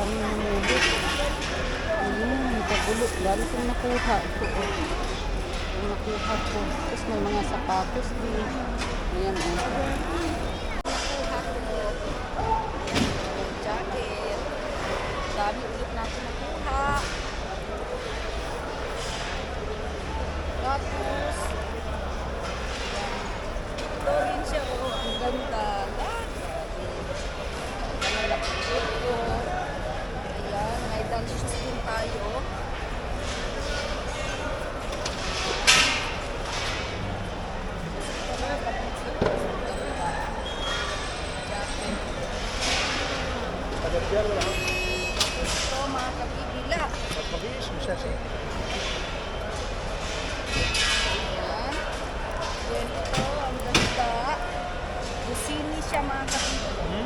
daming namulot. Ayan, pagulot. Dami kong nakuha. Ito, oh. Yung nakuha ko. Tapos may mga sapatos din. Ayan, oh. Nakuha ko. Jacket. Dami ulit natin nakuha. Tapos, ito rin siya, oh. Ang ganda. Ayan, may dance shoes din tayo. Ito mga kabibila. Ayan. Ayan ito, ang ganda. Busini siya mga kabibila.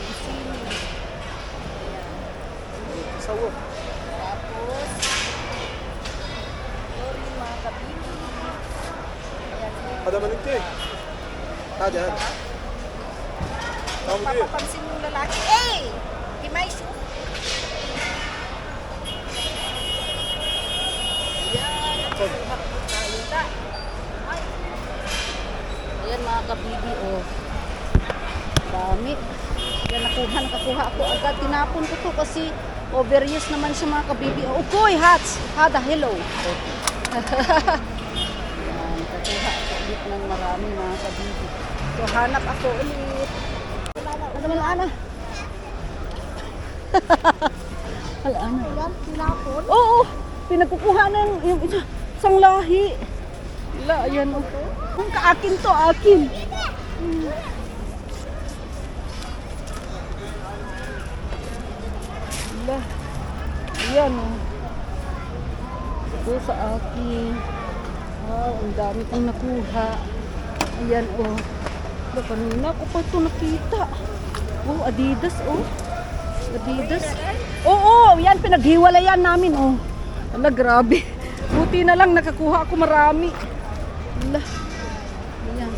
Busini. Ayan. Tapos, ito rin mga kabibila. Ayan. Ada balik deh. Ada. Papapansin yung lalaki. Eh! Himay siya. Ayan mga kabibi, oh. Dami. Ayan, nakakuha ako agad. Tinapon ko to kasi overuse naman siya mga kabibi. Oh, koy, hats. Hada, hello. Ayan, nakakuha ako ulit ng marami mga kabibi. So, hanap ako ulit. Ano naman, Ana? Wala, Ana. Tinapon? Oo, pinagkukuha na yung isang lahi. Wala, ayan o. Kung kaakin to, akin. Wala. Ayan o. Ito sa akin. Wow, ang dami kong nakuha. Ayan o. Kanina ko pa ito nakita. Oh, Adidas oh. Adidas. Oo, yan pinaghiwalayan namin oh. Ala, grabe. Buti na lang nakakuha ako marami. Ala. Ayan.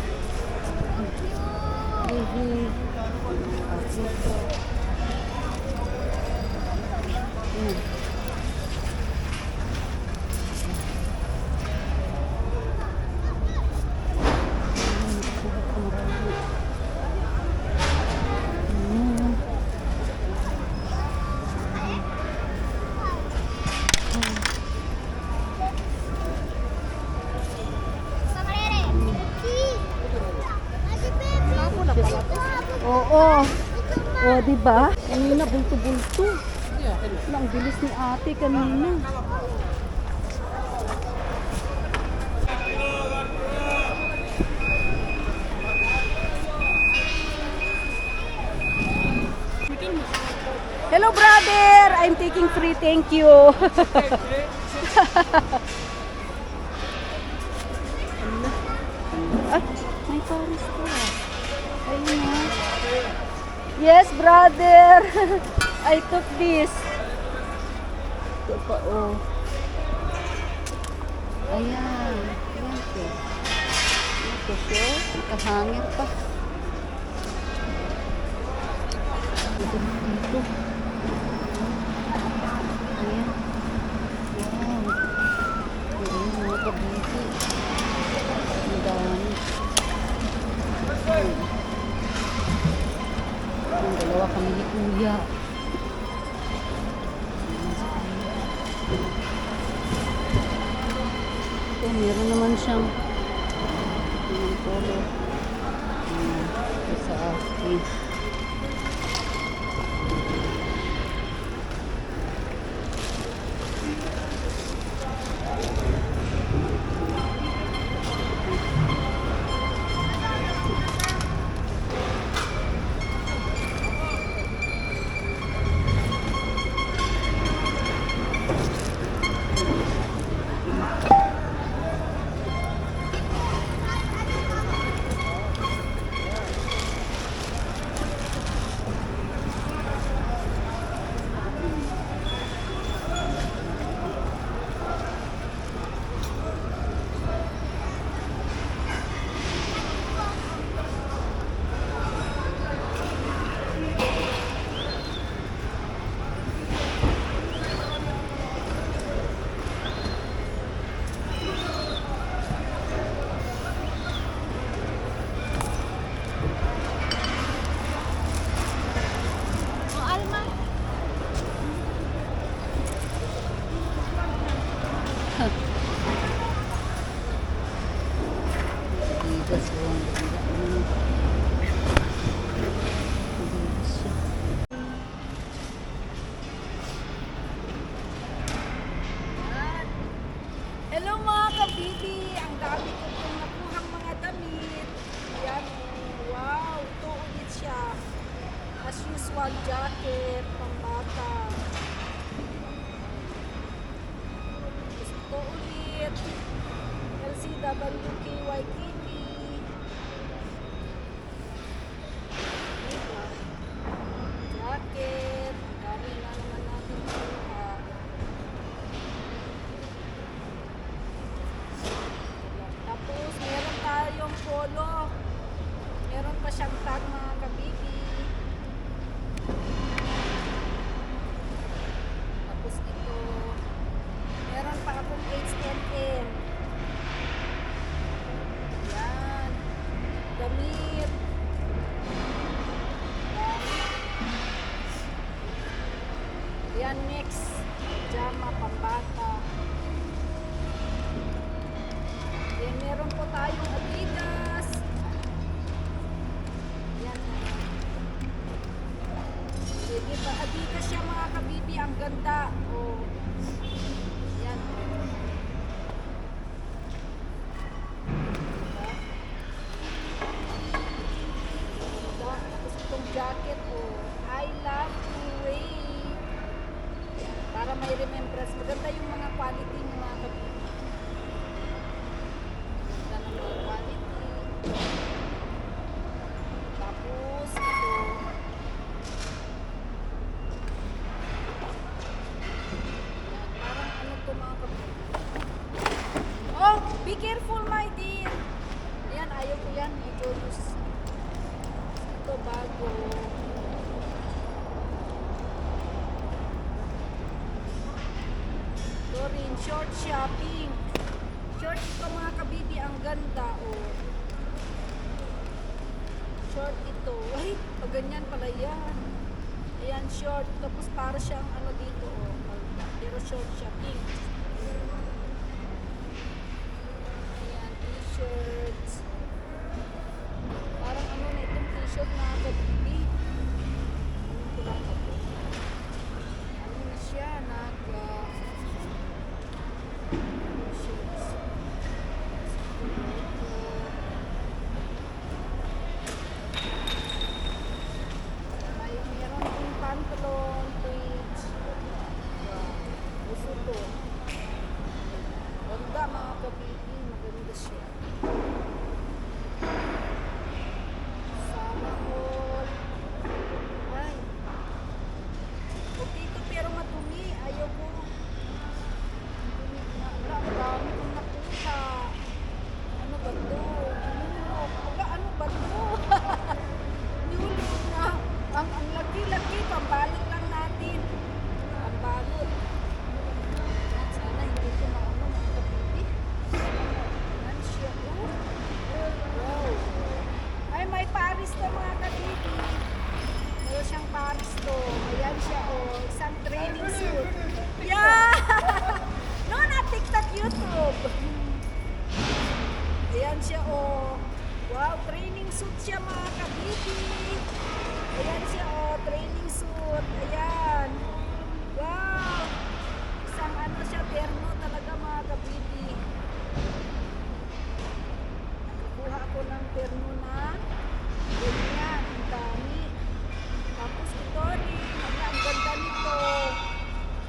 Oo. O, diba? Kanina, bulto-bulto. Ang bilis ni ate kanina. Hello, brother! I'm taking free, thank you. Ah, may Paris ko. Ayun na. Yes, brother. I took this. Ito pa, oh. Ayan. Ayan siya. Ito siya. Nakahangin pa. Ito. Ito. Ayan. Wow. Ayan, mga kabisi. Ang dami. Ang dalawa kami ni Kuya. Ito, meron naman siyang polo. Ito sa akin. jacket, pambata. Gusto ulit. LCWKY Kitty. Diba? Jacket. Dami na naman natin kuha. Tapos, meron tayong polo. Meron pa siyang tag mga kabibi. Tapos ito. Meron pa akong H&M. Yan. Damit. Yan, next. Pajama, pambata. Yan, meron po tayong Adidas. Yan. Diba, Adidas siya mga kabibi. Ang ganda. Oh. Yan. Diba? Diba? Tapos itong jacket. Oh. I love Kuwait. Para may remembrance. Maganda yung mga quality ng mga kabibi. Ganda ng mga quality. Tapos, ito. Yan, parang ano to mga kabibi. Oh, be careful my dear. Ayan, ayaw ko yan. Medyo loose. Ito, bago. Ito rin, short shopping. Short ito mga kabibi, ang ganda. Oh. Short ito. Ay, pag ganyan pala yan. Ayan, short. Tapos para siyang ano dito. Oh. Pero short shopping. Ayan, t-shirts. Parang ano na itong t-shirt mga kabibi. Ano ko lang ito. Ano na siya, meron yung pantalon, tweeds. Gusto to. Ganda mga kabibi, maganda siya. Sana all. Ay. Okay to pero madumi. Ayaw ko. Madumi na. Ang dami kong nakuha. Ano ba to? Ano ba to? Nulog na. Ang laki-laki. Pambalik lang natin. Pambalot. Sana hindi ko maano mga kabibi. Yan siya. Oh. Wow. Ay, may Paris to mga kabibi. Meron siyang Paris to. Ayan siya, oh. Isang training suit. Yeah! No, na TikTok, YouTube. Ayan siya, oh. Wow, training suit siya mga kabibi. Ayan siya, oh. Training suit. Ayan. Wow. Isang ano siya, terno talaga mga kabibi. Nakakuha ako ng terno na ganyan. Ang dami. Tapos ito rin. Ang ganda nito.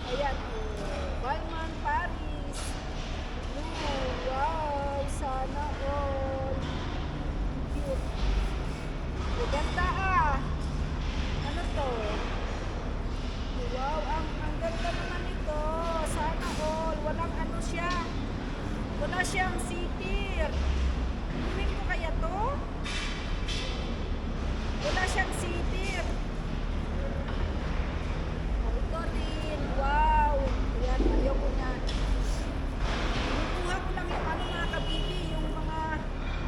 Ayan, oh. Balmain Paris. Oh, wow. Sana all. Cute. Maganda ah. Ano to? Wow, ang ganda naman ito. Sana all. Walang ano siya. Wala siyang sitir. Kunin ko kaya to? Wala siyang sitir. Ito din. Wow. Ayan, ayaw ko yan. Kinukuha ko lang yung ano mga kabibi, yung mga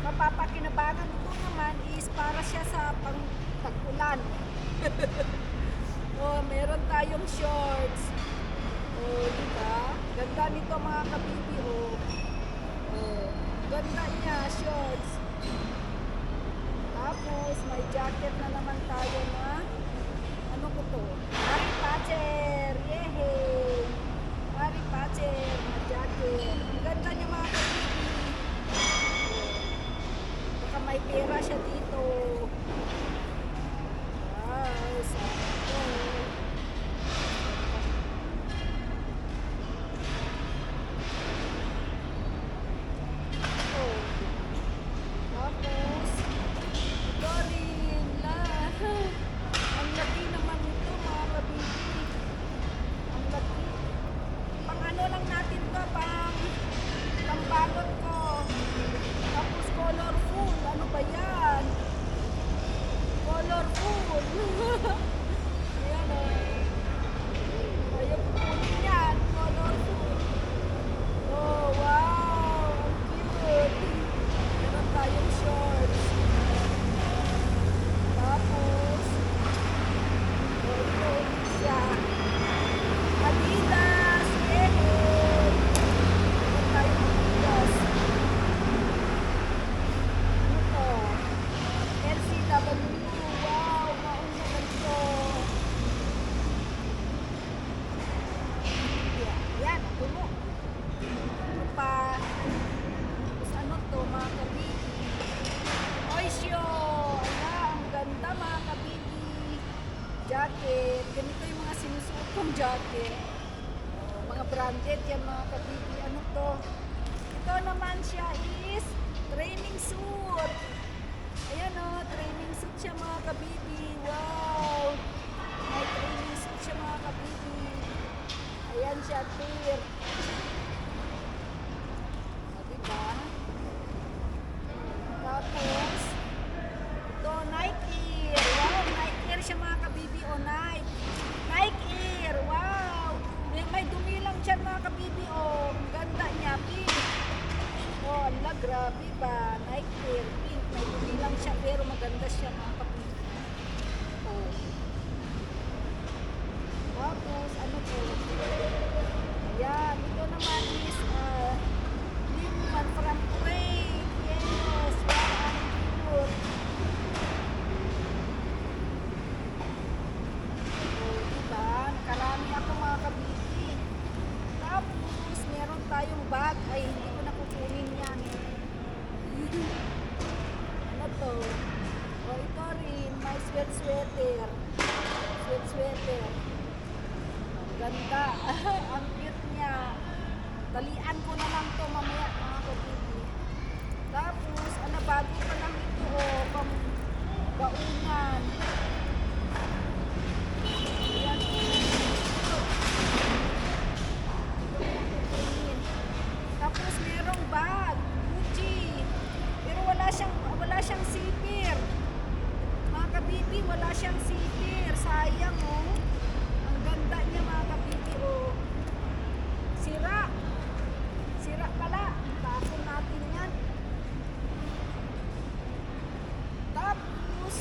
mapapakinabangan. Ito naman is para siya sa pang-tag-ulan. Oh, meron tayong shorts. Oh, diba? Ganda nito mga kabibi, oh. Oh, ganda niya, shorts. Tapos, may jacket na naman tayo na, ano ko to? Harry Potter! Yehey! Harry Potter na jacket. Ang ganda niya mga kabibi. Oh, baka may pera siya dito. Wow, sa kong jacket. Mga branded yan mga kabibi. Ano to? Ito naman siya is training suit. Ayan o, training suit siya mga kabibi. Wow! May training suit siya mga kabibi. Ayan siya, tier. O, diba? Tapos, ito, Nike Air. Wow, Nike Air siya mga kabibi. O, Nike Air. Wow! May dumi lang siya mga kabibi. O, ang ganda niya. Pink. O, ala, grabe ba? Nike Air. Pink. May dumi lang siya pero maganda siya mga kabibi. O. Tapos, ano po? Ayan. Ito naman is Lingman from Kuwait. Yes. Wow, ang cute. O, diba? Nakarami ako mga kabibi. Tapos, meron tayong bag. Ay, hindi ko na kukunin yan. Ano to? O, ito rin. May sweater. Sweater. Ang ganda. Ang cute niya. Talian ko na lang to mamaya mga kabibi. Tapos, bago pa lang ito. O, pang baunan. Ayan. Tapos merong bag, Gucci. Pero wala siyang zipper. Mga kabibi, wala siyang zipper. Sayang oh. Ang ganda niya mga kabibi oh. Sira pala. Tapon natin yan. Tapos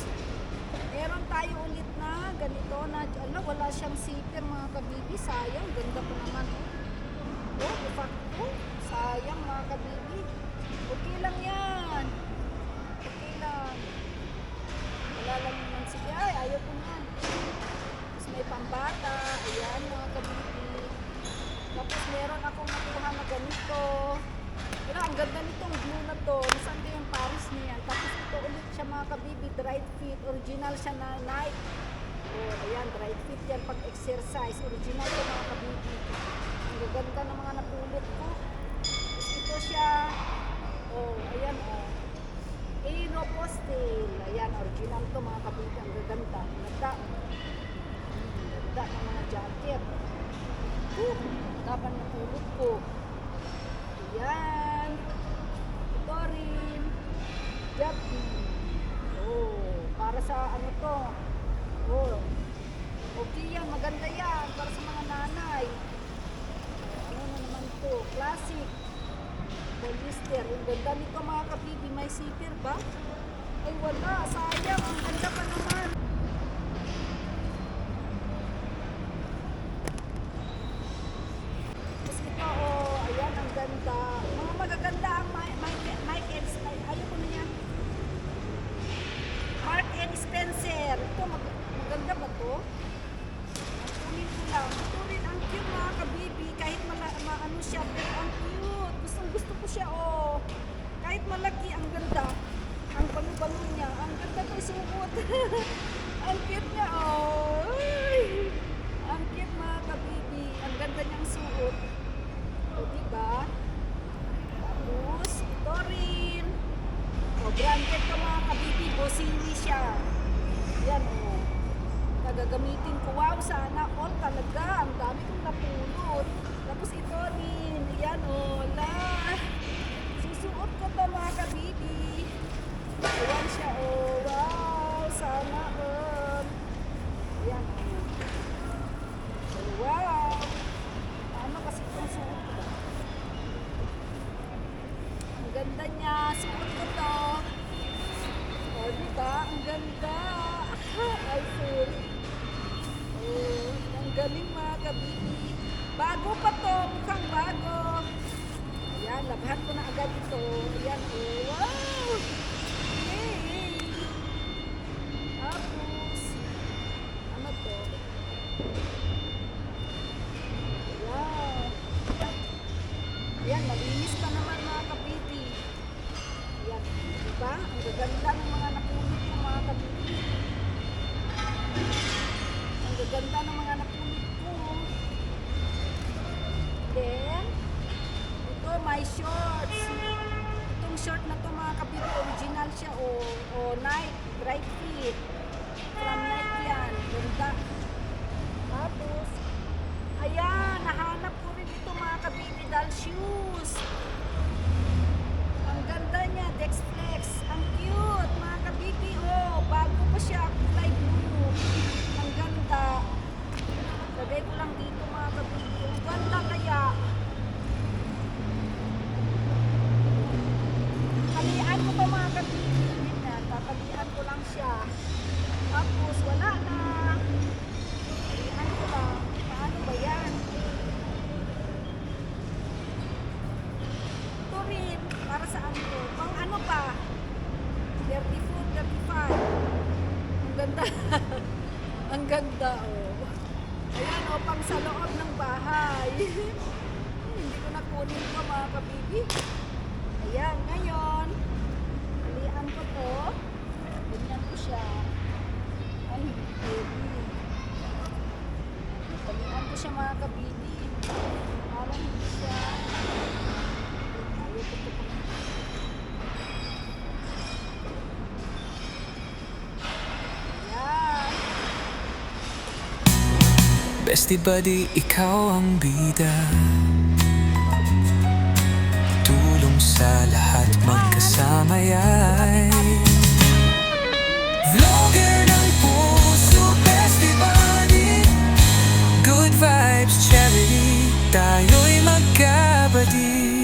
meron tayo ulit na ganito na wala siyang zipper mga kabibi. Sayang, ganda pa naman oh. Oh, de facto. Sayang mga kabibi. Okay lang yan. Okay lang. Wala lang naman sige. Ay, ayaw ko yan. Tapos may pambata. Ayan mga kabibi. Tapos meron akong nakuha na ganito. Pero ang ganda nitong blue na to. Saan kayong Paris niyan? Tapos ito ulit siya mga kabibi. Dried fit. Original siya na Nike. Oh, ayan. Dried fit yan pag exercise. Original to mga kabibi. Ang ganda ng mga napulot ko. Tapos ito siya. Oh, ayan oh. Aeropostale. Ayan, original to mga kabibi. Ang gaganda. Ganda. Ganda ng mga jacket. Tapan napulot ko. Ayan. Ito rin. Jacket. Oh, para sa ano to. Oh. Okay yan, maganda yan. Para sa mga nanay. Ano na naman to? Classic. Polyester. Ang ganda nito mga kabibi. May zipper ba? Ay wala. Sayang. Ang ganda pa naman. Tapos ito oh. Ayan. Ang ganda. Mga magaganda ang Mike and Style. Ayaw ko na yan. Mark and Spencer. Ito maganda ba to? Kunin ko lang. Ito rin ang cute mga kabibi. Kahit maano siya. Pero ang cute. Gusto ko siya oh. Kahit malaki, ang ganda. Ang bango-bango niya. Ang ganda ko isuot. Ang cute niya oh. Ay. Ang cute mga kabibi. Ang ganda niyang suot. O diba? Tapos, ito rin. O, branded to mga kabibi. Bossini siya. Yan o. Nagagamitin ko. Wow, sana all talaga. Ang dami kong napulot. Tapos ito rin. Yan o. Susuot ko to mga kabibi. Ayan siya o. Wow, sana all. Ayan o. Wow. Ano kasi itong suot ko ba? Ang ganda niya. Suot ko to. O, diba? Ang ganda. Ay, full. Oh, ang galing mga kabibi. Bago pa to. Mukhang bago. Ayan, labhan ko na agad ito. Ayan, oh. Wow! Yay! Tapos, ano to? Wow! Ayan, malinis pa naman mga kabibi. Ayan, diba? Ang gaganda ng mga napunit ng mga kabibi. Ang gaganda ng mga napunit ko. my shorts. Itong short na to mga kabibi, original siya. O Nike, dry fit. From Nike yan. Ganda. Tapos, ayan, nahanap ko rin ito mga kabibi, doll shoes. Ang ganda niya, Dex Flex. Ang cute, mga kabibi. Oh, bago pa siya, kulay blue. Ang ganda. Lagay ko lang dito mga kabibi. Ang ganda kaya. Kalian ko pa mga kabibi. Yan, tatalian ko lang siya. Tapos, wala na. Kalian ko lang. Paano ba yan? Ito rin, para saan to? Pang ano pa? 34, 35. Ang ganda. Ang ganda, oh. Ayan, oh, pang sa loob ng bahay. Hindi ko nakunin ko, mga kabibi. Ayan, ngayon, halian ko to. Ganyan ko siya. Ay, baby. Halian ko siya, mga kabibi. Parang hindi siya. Ayaw ko to. Ayan. Bestie buddy, ikaw ang bida. Tulong sa lahat, magkasama yan. Vlogger ng puso, bestie buddy. Good vibes charity, tayo'y magkabati.